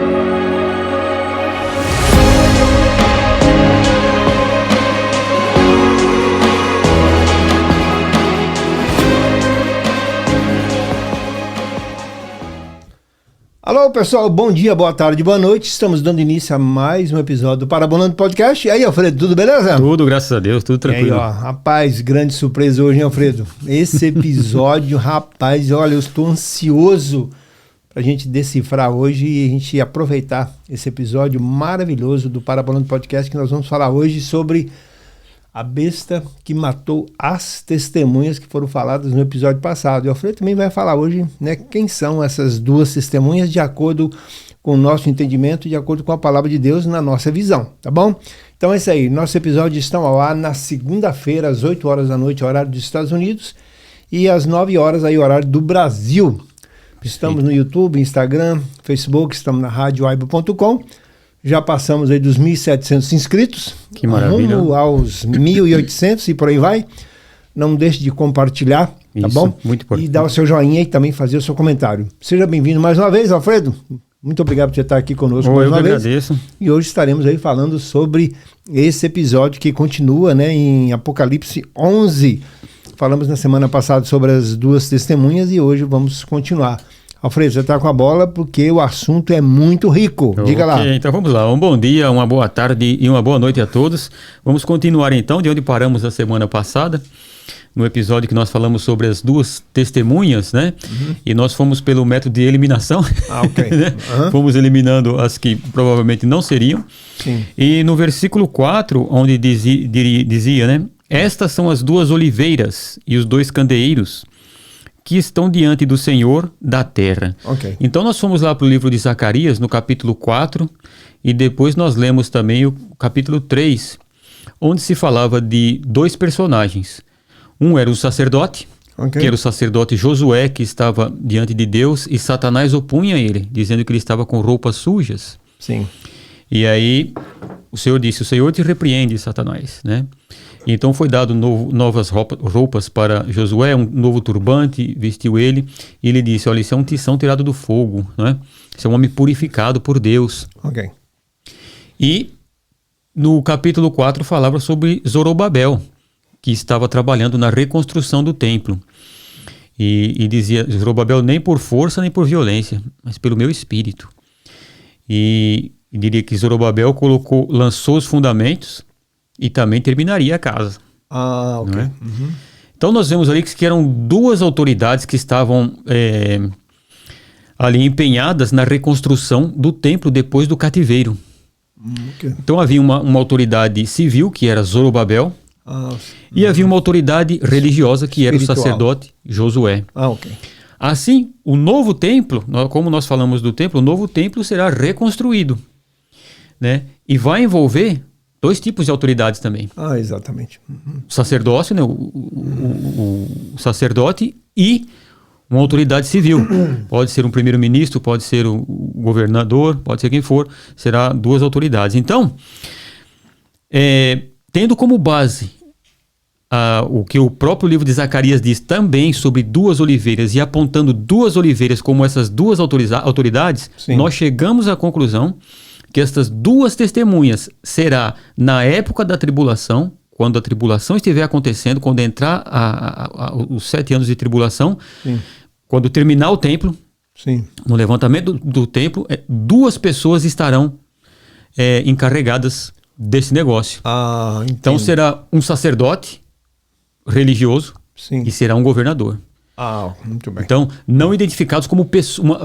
Alô pessoal, bom dia, boa tarde, boa noite. Estamos dando início a mais um episódio do Parabolando Podcast. E aí, Alfredo, tudo beleza? Tudo, graças a Deus, tudo tranquilo. E aí, ó, rapaz, grande surpresa hoje, hein, Alfredo? Esse episódio, rapaz, olha, eu estou ansioso pra gente decifrar hoje e a gente aproveitar esse episódio maravilhoso do Parabolando Podcast, que nós vamos falar hoje sobre a besta que matou as testemunhas que foram faladas no episódio passado. E o Alfredo também vai falar hoje, né, quem são essas duas testemunhas de acordo com o nosso entendimento, de acordo com a palavra de Deus na nossa visão, tá bom? Então é isso aí, nossos episódios estão ao ar na segunda-feira, às 8 horas da noite, horário dos Estados Unidos, e às 9 horas, aí, horário do Brasil. Estamos no YouTube, Instagram, Facebook, estamos na radioaibo.com. Já passamos aí dos 1.700 inscritos. Que maravilha. Rumo aos 1.800 e por aí vai. Não deixe de compartilhar, tá bom? Muito importante. E dar o seu joinha e também fazer o seu comentário. Seja bem-vindo mais uma vez, Alfredo. Muito obrigado por você estar aqui conosco mais uma vez. Eu agradeço. E hoje estaremos aí falando sobre esse episódio que continua, né, em Apocalipse 11. Falamos na semana passada sobre as duas testemunhas e hoje vamos continuar. Alfredo, você está com a bola porque o assunto é muito rico. Diga lá. Então vamos lá. Um bom dia, uma boa tarde e uma boa noite a todos. Vamos continuar então de onde paramos a semana passada, no episódio que nós falamos sobre as duas testemunhas, né? Uhum. E nós fomos pelo método de eliminação. Ok. Né? Uhum. Fomos eliminando as que provavelmente não seriam. Sim. E no versículo 4, onde dizia, né? Estas são as duas oliveiras e os dois candeeiros que estão diante do Senhor da terra. Okay. Então nós fomos lá para o livro de Zacarias, no capítulo 4, e depois nós lemos também o capítulo 3, onde se falava de dois personagens. Um era o sacerdote, que era o sacerdote Josué, que estava diante de Deus, e Satanás opunha ele, dizendo que ele estava com roupas sujas. Sim. E aí o Senhor disse, o Senhor te repreende, Satanás, né? Então foi dado novas roupas para Josué, um novo turbante, vestiu ele, e ele disse, olha, isso é um tição tirado do fogo, né? Isso é um homem purificado por Deus. Ok. E no capítulo 4 falava sobre Zorobabel, que estava trabalhando na reconstrução do templo. E dizia, Zorobabel, nem por força nem por violência, mas pelo meu espírito. E diria que Zorobabel lançou os fundamentos, e também terminaria a casa. Ah, ok. É? Uhum. Então nós vemos ali que eram duas autoridades que estavam ali empenhadas na reconstrução do templo depois do cativeiro. Okay. Então havia uma autoridade civil, que era Zorobabel, e havia uma autoridade religiosa, que era o sacerdote Josué. Ah, ok. Assim, o novo templo, como nós falamos do templo, o novo templo será reconstruído, né? E vai envolver dois tipos de autoridades também. Ah, exatamente. Uhum. O sacerdócio, né? O sacerdote e uma autoridade civil. Pode ser um primeiro-ministro, pode ser o governador, pode ser quem for. Será duas autoridades. Então, tendo como base o que o próprio livro de Zacarias diz também sobre duas oliveiras e apontando duas oliveiras como essas duas autoridades, sim, nós chegamos à conclusão que estas duas testemunhas será na época da tribulação, quando a tribulação estiver acontecendo, quando entrar os 7 anos de tribulação, sim, quando terminar o templo, sim, no levantamento do templo, duas pessoas estarão encarregadas desse negócio. Ah, então será um sacerdote religioso, sim, e será um governador. Ah, muito bem. Então, não identificados como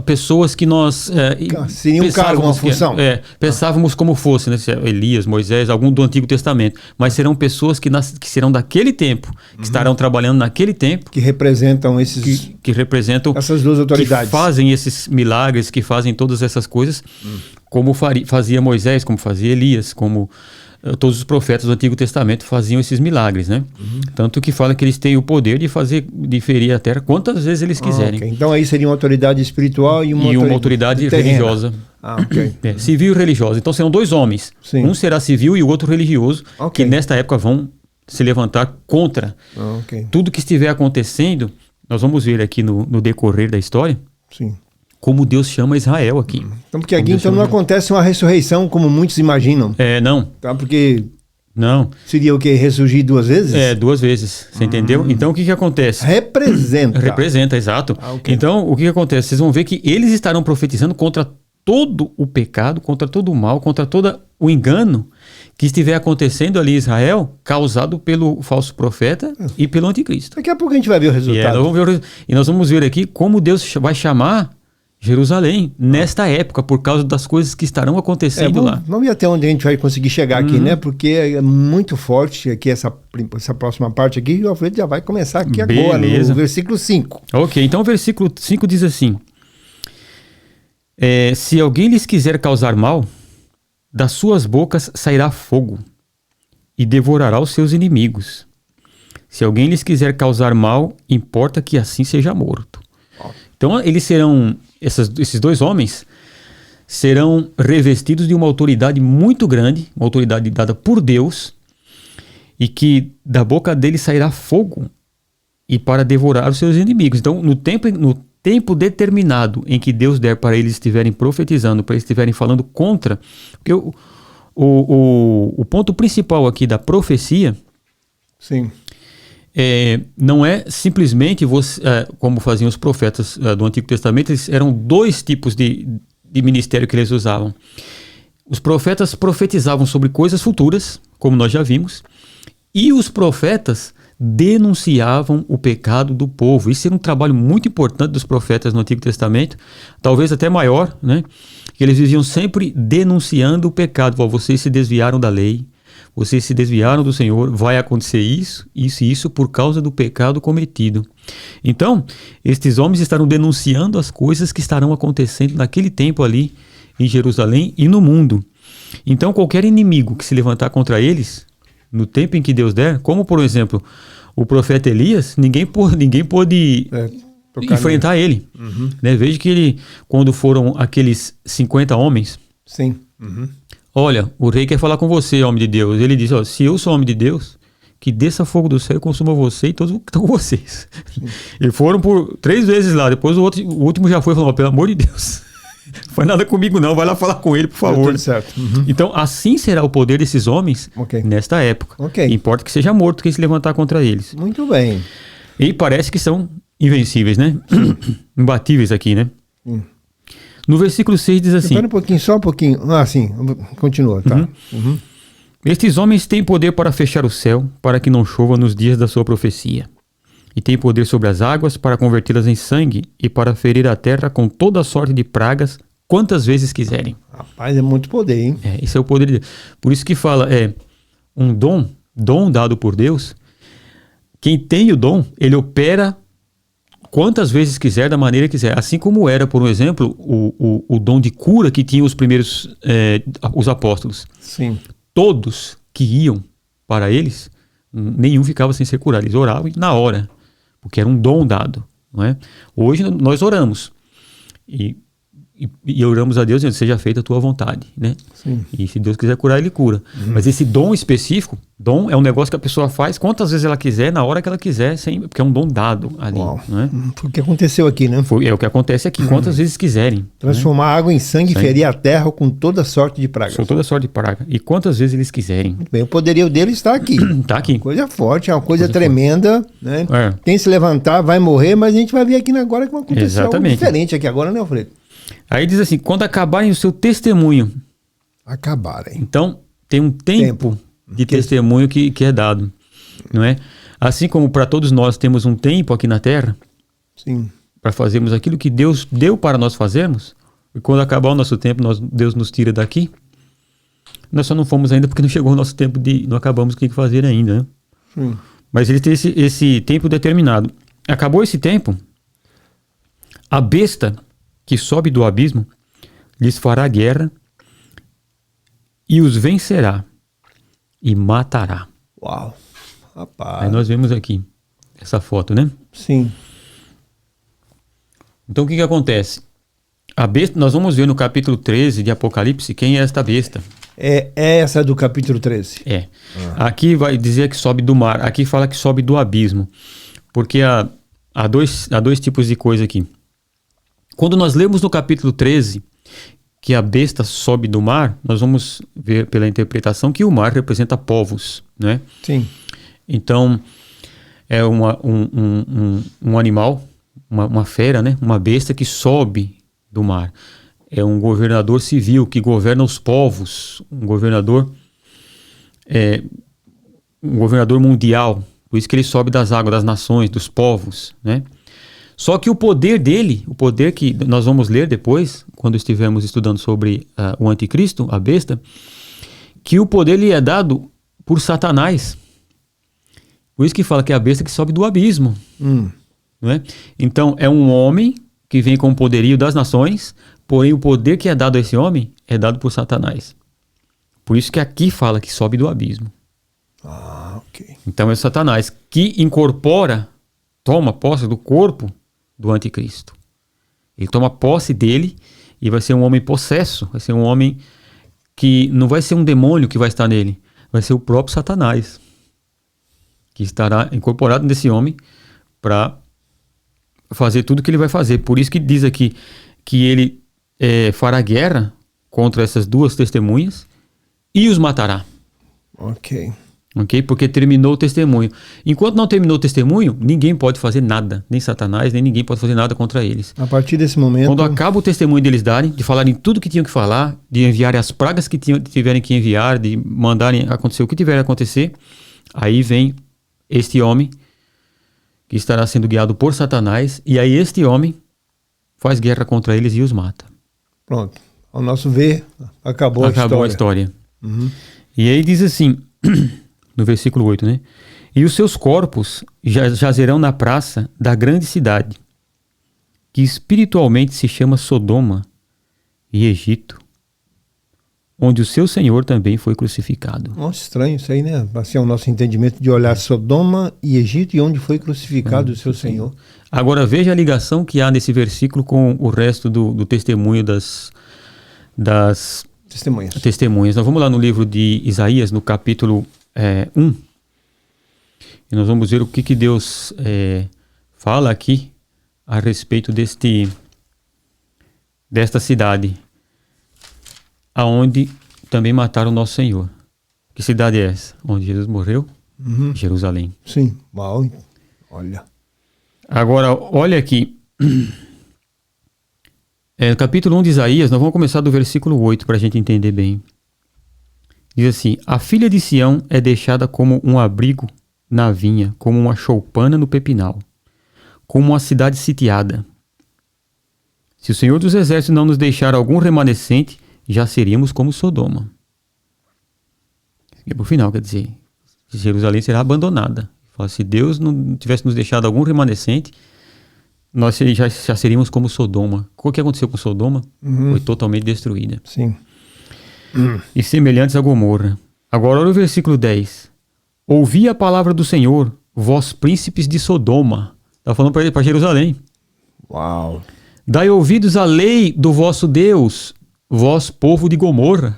pessoas que nós seria um cargo, uma função. Pensávamos como fosse, né? Elias, Moisés, algum do Antigo Testamento. Mas serão pessoas que serão daquele tempo, que estarão trabalhando naquele tempo. Que representam esses... Que representam... essas duas autoridades. Que fazem esses milagres, que fazem todas essas coisas, como fazia Moisés, como fazia Elias, como... todos os profetas do Antigo Testamento faziam esses milagres, né? Tanto que fala que eles têm o poder de ferir a terra quantas vezes eles quiserem. Okay. Então aí seria uma autoridade espiritual e uma autoridade religiosa. Okay. Civil e religiosa. Então serão dois homens. Sim. Um será civil e o outro religioso, que nesta época vão se levantar contra tudo que estiver acontecendo. Nós vamos ver aqui no decorrer da história. Sim. como Deus chama Israel aqui. Então, porque aqui então não acontece uma ressurreição como muitos imaginam. Não. Tá? Porque não. Seria o quê? Ressurgir 2 vezes? 2 vezes. Você entendeu? Então, o que acontece? Representa. Representa, exato. Okay. Então, o que acontece? Vocês vão ver que eles estarão profetizando contra todo o pecado, contra todo o mal, contra todo o engano que estiver acontecendo ali em Israel, causado pelo falso profeta e pelo anticristo. Daqui a pouco a gente vai ver o resultado. E nós vamos ver aqui como Deus vai chamar Jerusalém nesta época, por causa das coisas que estarão acontecendo lá. Vamos ver até onde a gente vai conseguir chegar aqui, né? Porque é muito forte aqui essa próxima parte aqui, e o Alfredo já vai começar aqui agora, no versículo 5. Ok, então o versículo 5 diz assim: se alguém lhes quiser causar mal, das suas bocas sairá fogo, e devorará os seus inimigos. Se alguém lhes quiser causar mal, importa que assim seja morto. Então eles serão, esses 2 homens, serão revestidos de uma autoridade muito grande, uma autoridade dada por Deus, e que da boca deles sairá fogo, e para devorar os seus inimigos. Então, no tempo determinado em que Deus der para eles estiverem profetizando, para eles estiverem falando contra, porque o ponto principal aqui da profecia, sim, não é simplesmente como faziam os profetas do Antigo Testamento. Eram 2 tipos de ministério que eles usavam. Os profetas profetizavam sobre coisas futuras, como nós já vimos, e os profetas denunciavam o pecado do povo. Isso era um trabalho muito importante dos profetas no Antigo Testamento, talvez até maior, né? Que eles viviam sempre denunciando o pecado. Vocês se desviaram da lei, vocês se desviaram do Senhor, vai acontecer isso, isso e isso por causa do pecado cometido. Então, estes homens estarão denunciando as coisas que estarão acontecendo naquele tempo ali em Jerusalém e no mundo. Então, qualquer inimigo que se levantar contra eles, no tempo em que Deus der, como por exemplo, o profeta Elias, ninguém pôde enfrentar ele. Uhum. Né? Veja que quando foram aqueles 50 homens, sim. Uhum. Olha, o rei quer falar com você, homem de Deus. Ele disse, se eu sou homem de Deus, que desça fogo do céu e consuma você e todos que estão com vocês. Sim. E foram por 3 vezes lá. Depois o último já foi e falou, pelo amor de Deus, não faz nada comigo não, vai lá falar com ele, por favor. Tudo certo. Uhum. Então, assim será o poder desses homens nesta época. Importa que seja morto quem se levantar contra eles. Muito bem. E parece que são invencíveis, né? Imbatíveis aqui, né? No versículo 6 diz assim... Espera um pouquinho, só um pouquinho. sim, continua, tá? Uhum. Uhum. Estes homens têm poder para fechar o céu, para que não chova nos dias da sua profecia. E têm poder sobre as águas para convertê-las em sangue e para ferir a terra com toda sorte de pragas, quantas vezes quiserem. Rapaz, é muito poder, hein? Esse é o poder de Deus. Por isso que fala, um dom dado por Deus. Quem tem o dom, ele opera quantas vezes quiser, da maneira que quiser. Assim como era, por exemplo, o dom de cura que tinham os primeiros, os apóstolos. Sim. Todos que iam para eles, nenhum ficava sem ser curado. Eles oravam na hora, porque era um dom dado. Não é? Hoje nós oramos e oramos a Deus dizendo, seja feita a tua vontade, né? Sim. E se Deus quiser curar, ele cura. Mas esse dom específico, dom é um negócio que a pessoa faz quantas vezes ela quiser, na hora que ela quiser, porque é um dom dado ali. Não é? Foi o que aconteceu aqui, né? É o que acontece aqui, quantas vezes quiserem. Transformar água em sangue e ferir a terra com toda sorte de praga. Com toda sorte de praga. E quantas vezes eles quiserem. Muito bem, o poderio dele está aqui. Está aqui. Uma coisa forte, é uma coisa tremenda, né? Quem se levantar vai morrer, mas a gente vai ver aqui agora que aconteceu algo diferente aqui agora, né, Alfredo? Aí diz assim, quando acabarem o seu testemunho. Acabarem. Então, tem um tempo de testemunho que é dado, não é? Assim como para todos nós temos um tempo aqui na Terra, sim, para fazermos aquilo que Deus deu para nós fazermos, e quando acabar o nosso tempo, Deus nos tira daqui. Nós só não fomos ainda porque não chegou o nosso tempo não acabamos o que tem que fazer ainda, né? Sim. Mas ele tem esse tempo determinado. Acabou esse tempo, a besta que sobe do abismo lhes fará guerra e os vencerá e matará. Uau, rapaz. Aí nós vemos aqui essa foto, né? Sim. Então o que acontece? A besta, nós vamos ver no capítulo 13 de Apocalipse quem é esta besta. É essa do capítulo 13. Aqui vai dizer que sobe do mar, aqui fala que sobe do abismo, porque há dois tipos de coisa aqui. Quando nós lemos no capítulo 13 que a besta sobe do mar, nós vamos ver pela interpretação que o mar representa povos, né? Sim. Então, é um animal, uma fera, né? Uma besta que sobe do mar. É um governador civil que governa os povos, um governador mundial. Por isso que ele sobe das águas, das nações, dos povos, né? Só que o poder dele, o poder que nós vamos ler depois, quando estivermos estudando sobre o anticristo, a besta, que o poder lhe é dado por Satanás. Por isso que fala que é a besta que sobe do abismo. Não é? Então, é um homem que vem com o poderio das nações, porém o poder que é dado a esse homem é dado por Satanás. Por isso que aqui fala que sobe do abismo. Ok. Então é Satanás que toma posse do corpo do anticristo. Ele toma posse dele e vai ser um homem possesso, vai ser um homem que não vai ser um demônio que vai estar nele, vai ser o próprio Satanás que estará incorporado nesse homem para fazer tudo o que ele vai fazer. Por isso que diz aqui que ele fará guerra contra essas duas testemunhas e os matará. Ok. Porque terminou o testemunho. Enquanto não terminou o testemunho, ninguém pode fazer nada. Nem Satanás, nem ninguém pode fazer nada contra eles. A partir desse momento... Quando acaba o testemunho deles darem, de falarem tudo que tinham que falar, de enviarem as pragas que tiverem que enviar, de mandarem acontecer o que tiver a acontecer, aí vem este homem que estará sendo guiado por Satanás, e aí este homem faz guerra contra eles e os mata. Pronto. Ao nosso ver, acabou a história. E aí diz assim... No versículo 8, né? E os seus corpos jazerão na praça da grande cidade, que espiritualmente se chama Sodoma e Egito, onde o seu Senhor também foi crucificado. Nossa, estranho isso aí, né? Assim é o nosso entendimento de olhar Sodoma e Egito e onde foi crucificado o seu Senhor. Agora veja a ligação que há nesse versículo com o resto do testemunho das testemunhas. Nós vamos lá no livro de Isaías, no capítulo 1, e nós vamos ver o que Deus fala aqui a respeito desta cidade, aonde também mataram o nosso Senhor. Que cidade é essa? Onde Jesus morreu? Jerusalém. Sim, mal. Olha. Agora, olha aqui. No capítulo 1 de Isaías, nós vamos começar do versículo 8 para a gente entender bem. Diz assim: a filha de Sião é deixada como um abrigo na vinha, como uma choupana no pepinal, como uma cidade sitiada. Se o Senhor dos Exércitos não nos deixar algum remanescente, já seríamos como Sodoma. E por final, quer dizer, Jerusalém será abandonada. Se Deus não tivesse nos deixado algum remanescente, nós já seríamos como Sodoma. O que aconteceu com Sodoma? Foi totalmente destruída. Sim. E semelhantes a Gomorra. Agora olha o versículo 10. Ouvi a palavra do Senhor, vós príncipes de Sodoma. Está falando para Jerusalém. Uau. Dai ouvidos à lei do vosso Deus, vós povo de Gomorra.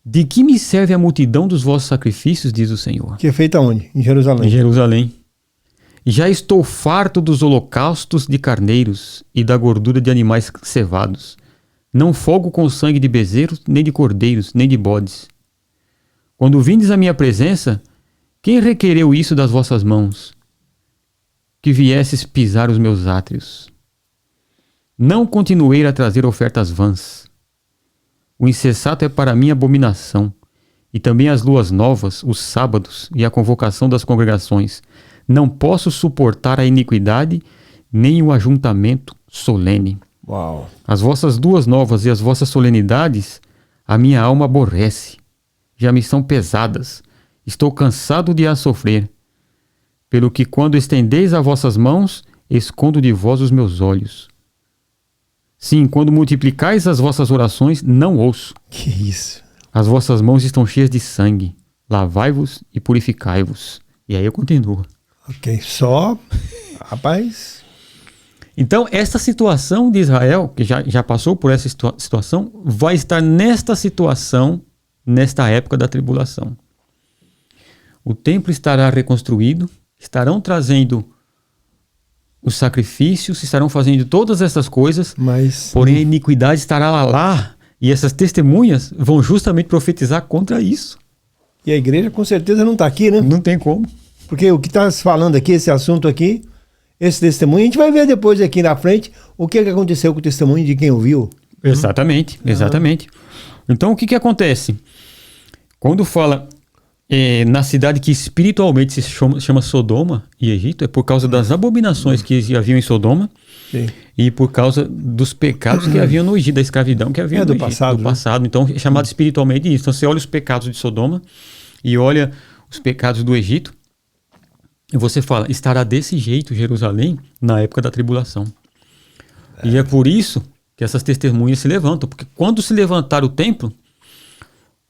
De que me serve a multidão dos vossos sacrifícios, diz o Senhor. Que é feita onde? Em Jerusalém. Em Jerusalém. Já estou farto dos holocaustos de carneiros e da gordura de animais cevados. Não folgo com o sangue de bezerros, nem de cordeiros, nem de bodes. Quando vindes à minha presença, quem requereu isso das vossas mãos? Que viesses pisar os meus átrios. Não continuei a trazer ofertas vãs. O insensato é para mim abominação, e também as luas novas, os sábados e a convocação das congregações. Não posso suportar a iniquidade, nem o ajuntamento solene. Uau. As vossas luas novas e as vossas solenidades, a minha alma aborrece. Já me são pesadas. Estou cansado de as sofrer. Pelo que quando estendeis as vossas mãos, escondo de vós os meus olhos. Sim, quando multiplicais as vossas orações, não ouço. Que isso? As vossas mãos estão cheias de sangue. Lavai-vos e purificai-vos. E aí eu continuo. Ok, só... Rapaz... Então, esta situação de Israel, que já passou por essa situação, vai estar nesta situação, nesta época da tribulação. O templo estará reconstruído, estarão trazendo os sacrifícios, estarão fazendo todas essas coisas, mas porém a iniquidade estará lá. E essas testemunhas vão justamente profetizar contra isso. E a igreja com certeza não está aqui, né? Não tem como. Porque o que está se falando aqui, esse assunto aqui, esse testemunho, a gente vai ver depois aqui na frente o que aconteceu com o testemunho de quem ouviu. Exatamente, exatamente. Então o que acontece? Quando fala na cidade que espiritualmente se chama Sodoma e Egito, é por causa das abominações que haviam em Sodoma. Sim. E por causa dos pecados que haviam no Egito, da escravidão que havia no Egito, do passado. Então, é chamado espiritualmente isso. Então, você olha os pecados de Sodoma e olha os pecados do Egito, e você fala, estará desse jeito Jerusalém na época da tribulação. E é por isso que essas testemunhas se levantam. Porque quando se levantar o templo,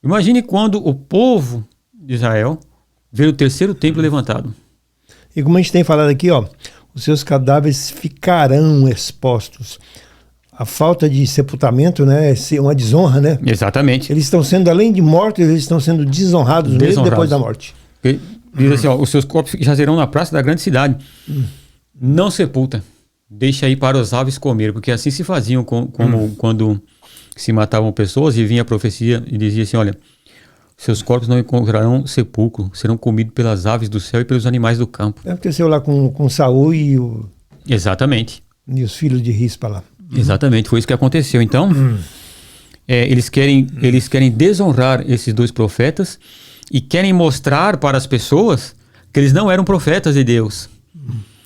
imagine quando o povo de Israel ver o terceiro templo levantado. E como a gente tem falado aqui, ó, os seus cadáveres ficarão expostos. A falta de sepultamento, né, é uma desonra, né? Exatamente. Eles estão sendo, além de mortos, eles estão sendo desonrados mesmo depois da morte. Diz assim, ó, os seus corpos jazerão na praça da grande cidade. Não sepulta. Deixa aí para os aves comer, porque assim se faziam quando se matavam pessoas e vinha a profecia e dizia assim, olha, seus corpos não encontrarão sepulcro, serão comidos pelas aves do céu e pelos animais do campo. Aconteceu lá com Saul e Exatamente. E os filhos de Rispa lá. Exatamente, foi isso que aconteceu. Então, eles querem desonrar esses dois profetas e querem mostrar para as pessoas que eles não eram profetas de Deus.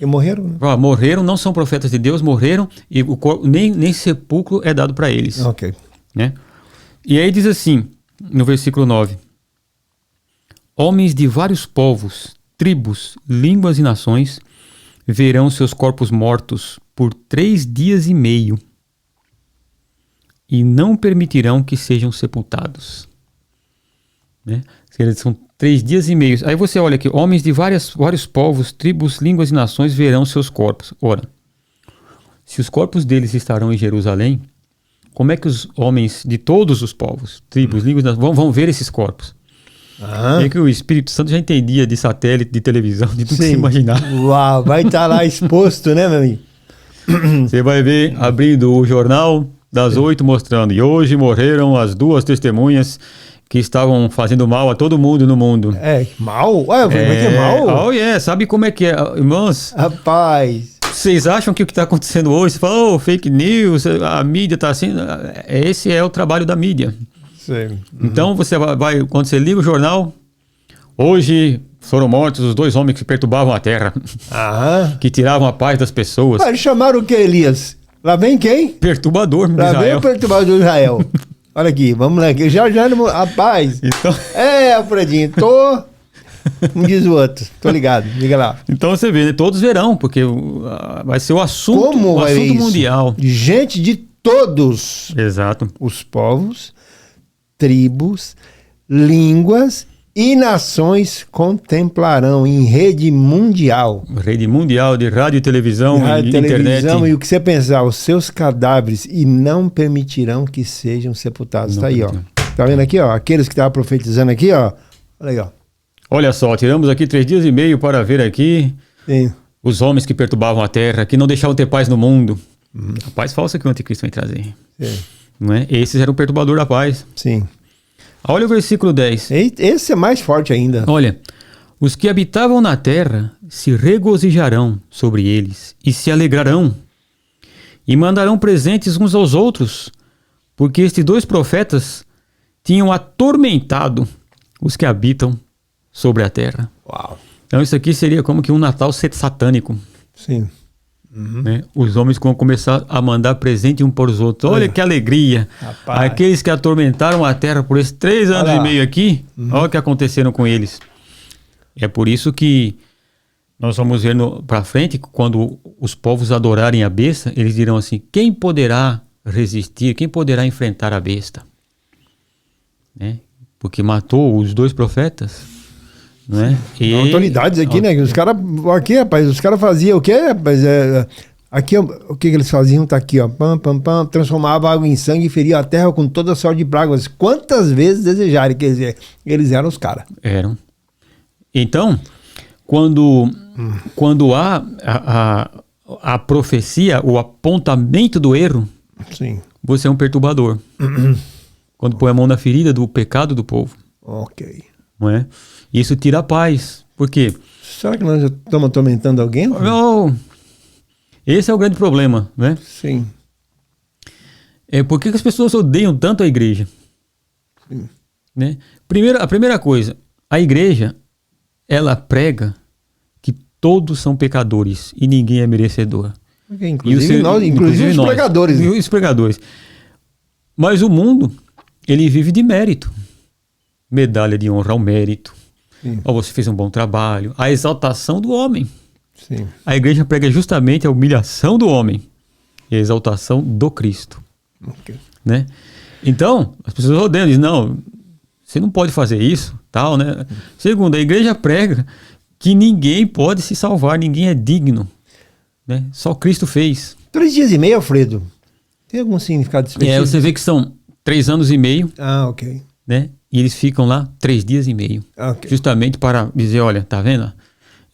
E morreram, né? Morreram, não são profetas de Deus, morreram e o corpo, nem sepulcro é dado para eles. Ok. Né? E aí diz assim, no versículo 9: homens de vários povos, tribos, línguas e nações verão seus corpos mortos por 3 dias e meio e não permitirão que sejam sepultados. Né? São 3 dias e meio. Aí você olha aqui, homens de vários povos, tribos, línguas e nações verão seus corpos. Ora, se os corpos deles estarão em Jerusalém, como é que os homens de todos os povos, tribos, línguas e nações vão ver esses corpos? É que o Espírito Santo já entendia de satélite, de televisão, de tudo que se imaginar. Uau, vai estar lá exposto, né, meu amigo? Você vai ver abrindo o jornal das 8 mostrando, e hoje morreram as 2 testemunhas que estavam fazendo mal a todo mundo no mundo. Mal? Ué, como é que é mal? Oh, yeah. Sabe como é que é, irmãos? Rapaz. Vocês acham que o que está acontecendo hoje, você fala, fake news, a mídia está assim. Esse é o trabalho da mídia. Sim. Então você vai, quando você liga o jornal, hoje foram mortos os 2 homens que perturbavam a terra, que tiravam a paz das pessoas. Eles chamaram o que, Elias? Lá vem quem? Perturbador de Israel. Lá vem o perturbador de Israel. Olha aqui, vamos lá. Já, rapaz. Então... Alfredinho, como diz o outro, tô ligado, liga lá. Então você vê, né? Todos verão, porque vai ser o assunto mundial. Gente de todos. Exato. Os povos, tribos, línguas e nações contemplarão em rede mundial. Rede mundial de rádio e televisão e internet. E o que você pensar, os seus cadáveres, e não permitirão que sejam sepultados. Tá aí, ó. Tá vendo aqui, ó? Aqueles que estavam profetizando aqui, ó. Olha aí, ó. Olha só, tiramos aqui 3 dias e meio para ver aqui os homens que perturbavam a terra, que não deixavam ter paz no mundo. A paz falsa que o anticristo vem trazer. Sim. Não é? Esses eram o perturbador da paz. Sim. Olha o versículo 10. Esse é mais forte ainda. Olha, os que habitavam na terra se regozijarão sobre eles e se alegrarão e mandarão presentes uns aos outros, porque estes 2 profetas tinham atormentado os que habitam sobre a terra. Uau. Então isso aqui seria como que um Natal satânico. Sim. Né? Os homens vão começar a mandar presente um para os outros. Olha que alegria. Rapaz. Aqueles que atormentaram a terra por esses 3 anos e meio aqui, olha o que aconteceram com eles. É por isso que nós vamos ver para frente, quando os povos adorarem a besta, eles dirão assim, quem poderá resistir, quem poderá enfrentar a besta? Né? Porque matou os 2 profetas. Não é? Autoridades aqui, né? Os caras aqui, rapaz, os caras faziam o quê, rapaz? Aqui, o que eles faziam? Tá aqui, ó. Transformava água em sangue e feria a terra com toda sorte de pragas. Quantas vezes desejarem? Quer dizer, eles eram os caras. Eram. Então, quando há a profecia, o apontamento do erro, Sim. você é um perturbador. Quando põe a mão na ferida do pecado do povo. Ok. Não é? Isso tira a paz. Por quê? Será que nós já estamos atormentando alguém? Não. Esse é o grande problema, né? Sim. Por que as pessoas odeiam tanto a igreja? Sim. Né? A primeira coisa, a igreja, ela prega que todos são pecadores e ninguém é merecedor. Okay, inclusive os pregadores. Né? Os pregadores. Mas o mundo, ele vive de mérito. Medalha de honra ao mérito. Você fez um bom trabalho. A exaltação do homem. Sim. A igreja prega justamente a humilhação do homem e a exaltação do Cristo. Okay. Né? Então, as pessoas odeiam, dizem, não, você não pode fazer isso, tal, né? Segundo, a igreja prega que ninguém pode se salvar, ninguém é digno, né? Só Cristo fez. 3 dias e meio, Alfredo? Tem algum significado específico? Você vê que são 3 anos e meio. Ah, ok. Né? E eles ficam lá 3 dias e meio. Okay. Justamente para dizer, olha, tá vendo?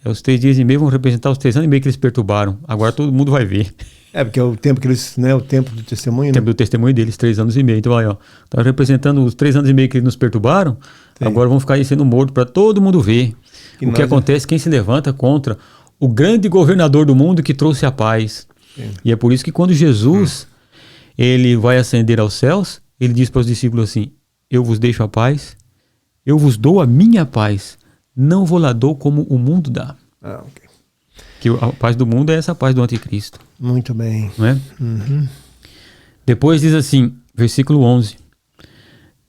Os 3 dias e meio vão representar os 3 anos e meio que eles perturbaram. Agora todo mundo vai ver. Porque é o tempo que eles, né? O tempo do testemunho. O tempo do testemunho deles, 3 anos e meio. Então, aí, ó, tá representando os 3 anos e meio que eles nos perturbaram. Sim. Agora vão ficar aí sendo mortos para todo mundo ver. O que acontece, quem se levanta contra o grande governador do mundo que trouxe a paz. Sim. E é por isso que quando Jesus ele vai ascender aos céus, ele diz para os discípulos assim: eu vos deixo a paz, eu vos dou a minha paz, não vou lá dou como o mundo dá. Ok. Que a paz do mundo é essa paz do anticristo. Muito bem. Não é? Depois diz assim, versículo 11.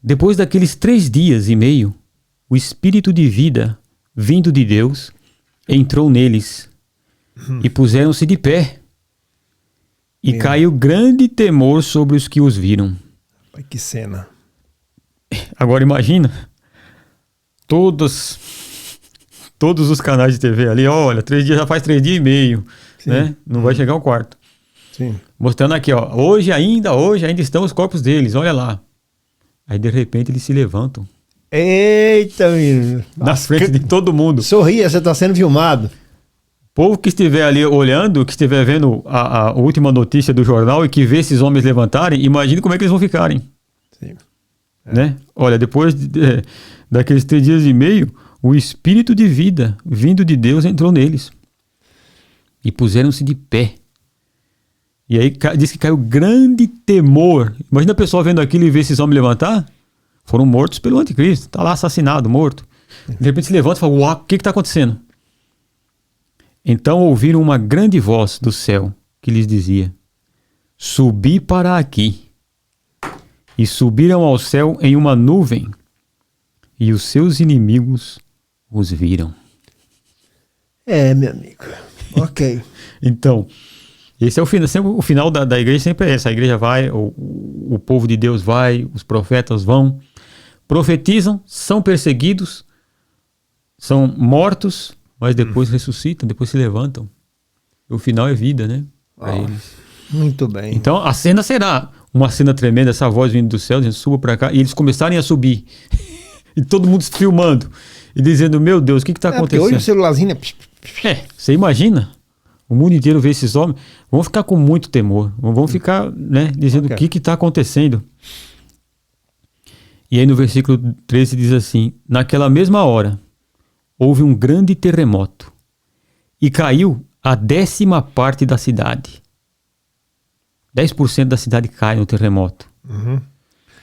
Depois daqueles 3 dias e meio, o Espírito de vida, vindo de Deus, entrou neles e puseram-se de pé. E caiu grande temor sobre os que os viram. Que cena. Agora imagina, todos os canais de TV ali, olha, 3 dias, já faz 3 dias e meio, né? Não vai chegar ao quarto. Sim. Mostrando aqui, ó, hoje ainda estão os corpos deles, olha lá. Aí de repente eles se levantam. Eita, menino. Na frente de todo mundo. Sorria, você está sendo filmado. O povo que estiver ali olhando, que estiver vendo a última notícia do jornal e que vê esses homens levantarem, imagine como é que eles vão ficarem. Sim. Né? Olha, depois daqueles 3 dias e meio, o Espírito de vida, vindo de Deus, entrou neles. E puseram-se de pé. E aí diz que caiu grande temor. Imagina a pessoa vendo aquilo e ver esses homens levantar. Foram mortos pelo anticristo. Está lá assassinado, morto. De repente se levanta e fala, uau, o que está acontecendo? Então ouviram uma grande voz do céu que lhes dizia: subi para aqui. E subiram ao céu em uma nuvem, e os seus inimigos os viram. Meu amigo. Ok. Então, esse é o final. Sempre, o final da igreja sempre é esse. A igreja vai, o povo de Deus vai, os profetas vão, profetizam, são perseguidos, são mortos, mas depois ressuscitam, depois se levantam. O final é vida, né? Para eles. Muito bem. Então a cena será uma cena tremenda, essa voz vindo do céu, dizendo, suba para cá, e eles começarem a subir. E todo mundo filmando e dizendo, meu Deus, o que está acontecendo? Porque hoje o celularzinho você imagina? O mundo inteiro vê esses homens, vão ficar com muito temor, vão ficar, né, dizendo o que está acontecendo. E aí no versículo 13 diz assim, naquela mesma hora, houve um grande terremoto e caiu a 10ª parte da cidade. 10% da cidade cai no terremoto.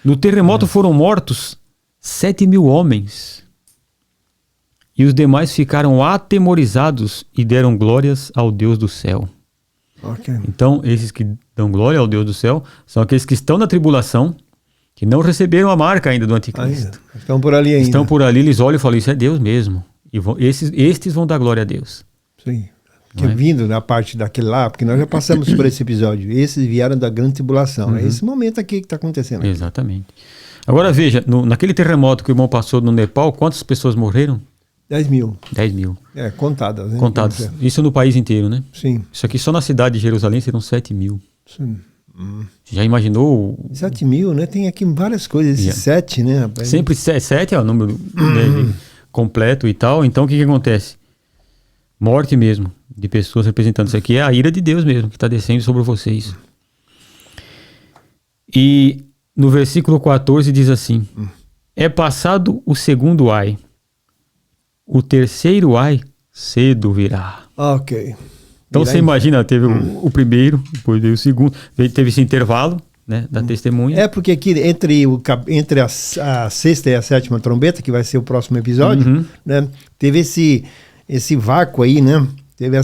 No terremoto foram mortos 7.000 homens. E os demais ficaram atemorizados e deram glórias ao Deus do céu. Okay. Então, esses que dão glória ao Deus do céu são aqueles que estão na tribulação, que não receberam a marca ainda do anticristo. Estão por ali ainda. Estão por ali, eles olham e falam, isso é Deus mesmo. E estes vão dar glória a Deus. Sim. Que vindo da parte daquele lá, porque nós já passamos por esse episódio. Esses vieram da grande tribulação. É esse momento aqui que está acontecendo. Aqui. Exatamente. Agora veja, naquele terremoto que o irmão passou no Nepal, quantas pessoas morreram? 10.000. 10.000. Contadas. Né? Contadas. Isso no país inteiro, né? Sim. Isso aqui só na cidade de Jerusalém serão 7.000. Sim. Já imaginou? 7.000, né? Tem aqui várias coisas. Esse 7, né, rapaz? Sempre 7 é o número completo e tal. Então o que acontece? Morte mesmo. de pessoas representando. Isso aqui é a ira de Deus mesmo, que está descendo sobre vocês. E no versículo 14 diz assim: é passado o segundo ai, o terceiro ai cedo virá. Ok. Então você imagina, teve o primeiro, depois veio o segundo, teve esse intervalo, né, da testemunha. É porque aqui entre a sexta e a sétima trombeta, que vai ser o próximo episódio, né, teve esse vácuo aí, né? Teve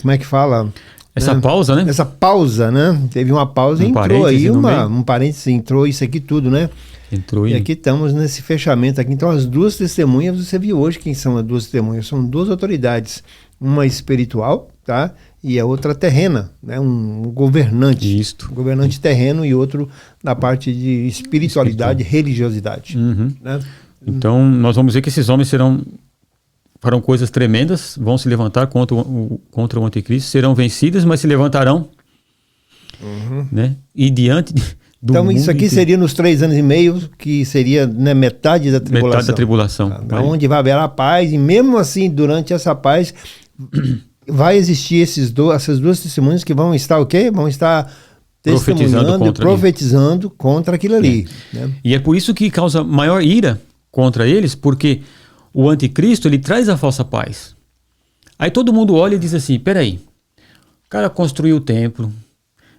como é que fala? Essa pausa, né? Essa pausa, né? Teve uma pausa e entrou aí um parênteses, entrou isso aqui tudo, né? Entrou. E aqui estamos nesse fechamento aqui. Então as duas testemunhas, você viu hoje quem são as duas testemunhas? São duas autoridades, uma espiritual, tá? E a outra terrena, né? Um governante. Isto. Um governante terreno e outro na parte de espiritualidade, religiosidade. Né? Então nós vamos ver que esses homens farão coisas tremendas, vão se levantar contra o anticristo, serão vencidas, mas se levantarão, né? E diante do então isso aqui inteiro. seria nos 3 anos e meio, que seria, né, metade da tribulação. Metade da tribulação. Tá? Onde vai haver a paz, e mesmo assim, durante essa paz, vai existir essas duas testemunhas que vão estar o quê? Vão estar testemunhando, profetizando contra aquilo ali. Né? E é por isso que causa maior ira contra eles, porque o anticristo, ele traz a falsa paz. Aí todo mundo olha e diz assim, peraí, o cara construiu o templo,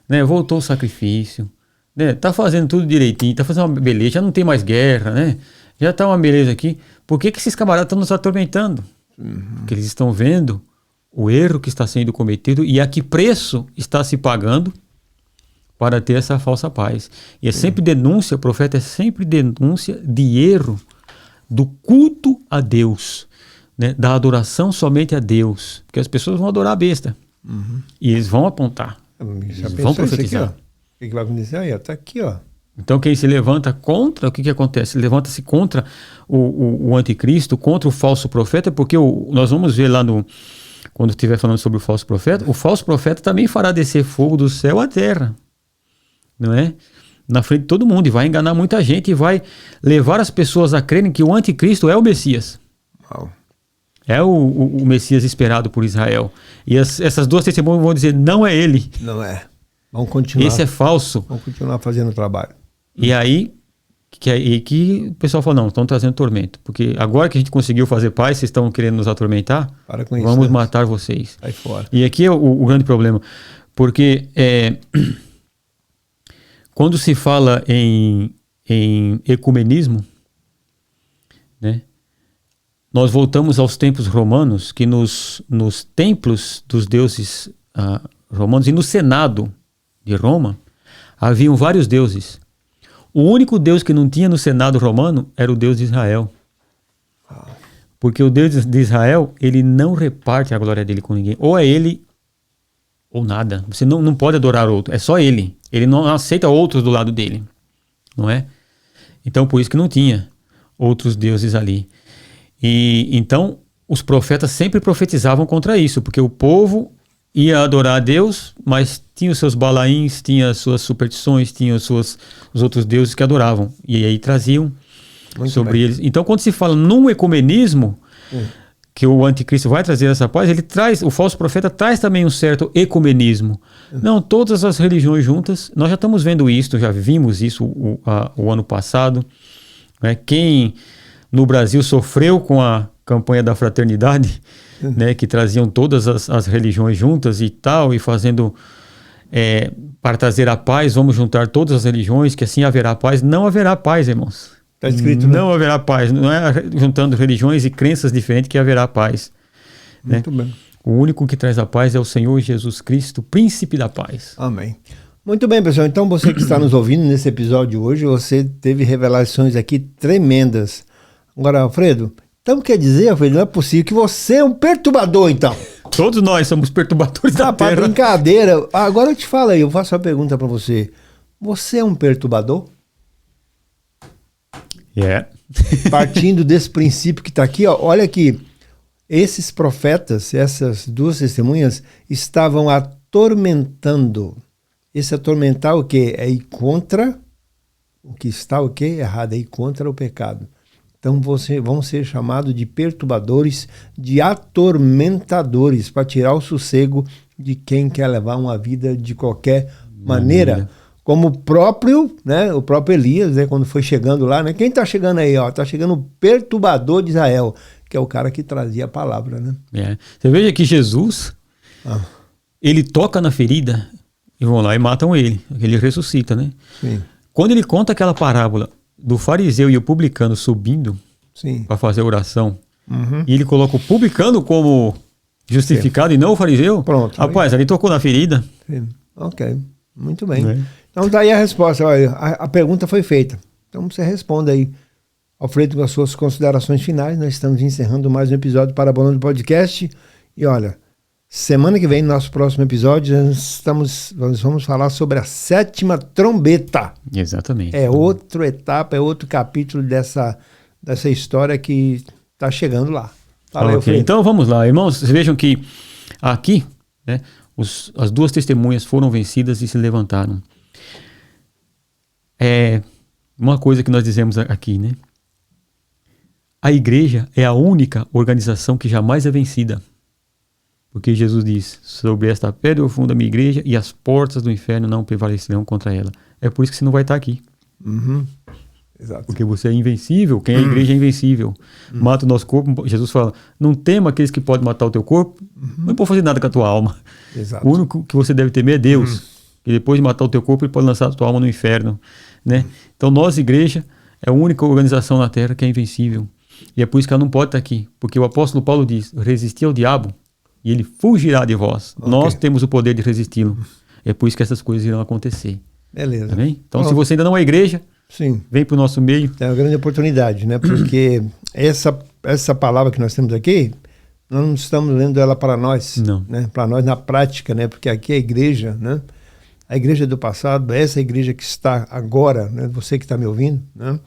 né, voltou o sacrifício, né, tá fazendo tudo direitinho, tá fazendo uma beleza, já não tem mais guerra, né, já tá uma beleza aqui. Por que esses camaradas estão nos atormentando? Porque eles estão vendo o erro que está sendo cometido e a que preço está se pagando para ter essa falsa paz. E é sempre denúncia, o profeta é sempre denúncia de erro do culto a Deus, né? Da adoração somente a Deus, porque as pessoas vão adorar a besta e eles vão apontar, eles vão profetizar. O que vai acontecer aí? Está aqui, ó. Então quem se levanta contra, o que acontece? Levanta-se contra o anticristo, contra o falso profeta, porque nós vamos ver lá quando estiver falando sobre o falso profeta também fará descer fogo do céu à terra, não é? Na frente de todo mundo, e vai enganar muita gente e vai levar as pessoas a crerem que o anticristo é o Messias. Uau. É o Messias esperado por Israel. E essas duas testemunhas vão dizer, não é ele. Não é. Vamos continuar. Esse é falso. Vamos continuar fazendo o trabalho. E aí, que o pessoal fala, não, estão trazendo tormento. Porque agora que a gente conseguiu fazer paz, vocês estão querendo nos atormentar, vamos matar vocês. Sai fora. E aqui é o grande problema. Porque quando se fala em ecumenismo, né, nós voltamos aos tempos romanos, que nos templos dos deuses romanos e no Senado de Roma, haviam vários deuses. O único Deus que não tinha no Senado romano era o Deus de Israel. Porque o Deus de Israel, ele não reparte a glória dele com ninguém. Ou é ele, ou nada. Você não pode adorar outro. É só ele. Ele não aceita outros do lado dele. Não é? Então, por isso que não tinha outros deuses ali. E então, os profetas sempre profetizavam contra isso. Porque o povo ia adorar a Deus, mas tinha os seus balaíns, tinha as suas superstições, tinha os outros deuses que adoravam. E aí traziam muito sobre bem. Eles. Então, quando se fala num ecumenismo, que o anticristo vai trazer essa paz, o falso profeta traz também um certo ecumenismo. Não, todas as religiões juntas, nós já estamos vendo isso, já vimos isso o ano passado. Né? Quem no Brasil sofreu com a campanha da fraternidade, né, que traziam todas as religiões juntas e tal, e fazendo para trazer a paz, vamos juntar todas as religiões, que assim haverá paz. Não haverá paz, irmãos. Está escrito, não haverá paz. Não é juntando religiões e crenças diferentes que haverá paz. Muito bem. O único que traz a paz é o Senhor Jesus Cristo, príncipe da paz. Amém. Muito bem, pessoal. Então, você que está nos ouvindo nesse episódio de hoje, você teve revelações aqui tremendas. Agora, Alfredo, então quer dizer, Alfredo, não é possível que você é um perturbador, então. Todos nós somos perturbadores da terra. Brincadeira. Agora eu te falo aí, eu faço uma pergunta para você. Você é um perturbador? Partindo desse princípio que está aqui, ó, olha aqui. Esses profetas, essas duas testemunhas, estavam atormentando. Esse atormentar o quê? É ir contra o que está o quê? Errado, é ir contra o pecado. Então vão ser chamados de perturbadores, de atormentadores, para tirar o sossego de quem quer levar uma vida de qualquer maneira. Como o próprio Elias, né, quando foi chegando lá, né? Quem está chegando aí? Está chegando o perturbador de Israel, que é o cara que trazia a palavra. Né? Você veja que Jesus, ele toca na ferida e vão lá e matam ele. Ele ressuscita, né? Sim. Quando ele conta aquela parábola do fariseu e o publicano subindo para fazer oração, e ele coloca o publicano como justificado e não o fariseu, pronto. Rapaz, ele tocou na ferida. Sim. Ok, muito bem. Então tá aí a resposta. Olha, a pergunta foi feita. Então você responda aí, Alfredo, com as suas considerações finais. Nós estamos encerrando mais um episódio para Parabolando do Podcast. E olha, semana que vem, no nosso próximo episódio, nós vamos falar sobre a 7ª trombeta. Exatamente. É outra etapa, é outro capítulo dessa história que está chegando lá. Valeu, okay. Então vamos lá, irmãos. Vocês vejam que aqui, né, as 2 testemunhas foram vencidas e se levantaram. É uma coisa que nós dizemos aqui, né? A igreja é a única organização que jamais é vencida. Porque Jesus diz, sobre esta pedra eu fundo a minha igreja e as portas do inferno não prevalecerão contra ela. É por isso que você não vai estar aqui. Exato. Porque você é invencível, quem é a igreja é invencível. Mata o nosso corpo. Jesus fala, não tema aqueles que podem matar o teu corpo, não pode fazer nada com a tua alma. Exato. O único que você deve temer é Deus. E depois de matar o teu corpo, ele pode lançar a tua alma no inferno. Né? Então nós, igreja, é a única organização na terra que é invencível. E é por isso que ela não pode estar aqui. Porque o apóstolo Paulo diz, resistir ao diabo e ele fugirá de vós. Okay. Nós temos o poder de resisti-lo. É por isso que essas coisas irão acontecer. Beleza. Tá bem? Então, se você ainda não é igreja, vem para o nosso meio. É uma grande oportunidade, né? Porque essa palavra que nós temos aqui, nós não estamos lendo ela para nós. Não. Né? Para nós na prática, né? Porque aqui é a igreja, né? A igreja do passado, essa igreja que está agora, né? Você que está me ouvindo, né?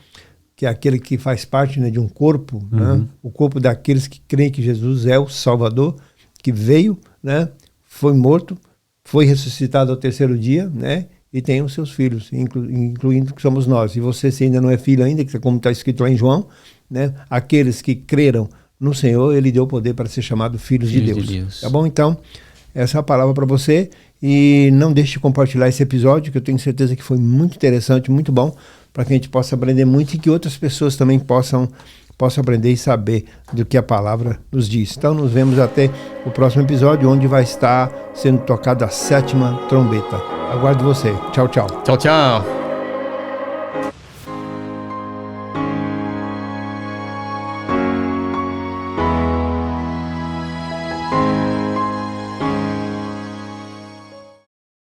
Que é aquele que faz parte, né, de um corpo, né? O corpo daqueles que creem que Jesus é o Salvador, que veio, né? Foi morto, foi ressuscitado ao 3º dia, né? E tem os seus filhos, incluindo que somos nós. E você, se ainda não é filho ainda, que como está escrito lá em João, né? Aqueles que creram no Senhor, ele deu poder para ser chamado filhos de Deus. Tá bom? Então, essa é a palavra para você. E não deixe de compartilhar esse episódio, que eu tenho certeza que foi muito interessante, muito bom, para que a gente possa aprender muito e que outras pessoas também possam aprender e saber do que a palavra nos diz. Então nos vemos até o próximo episódio, onde vai estar sendo tocada a 7ª trombeta. Aguardo você. Tchau, tchau. Tchau, tchau.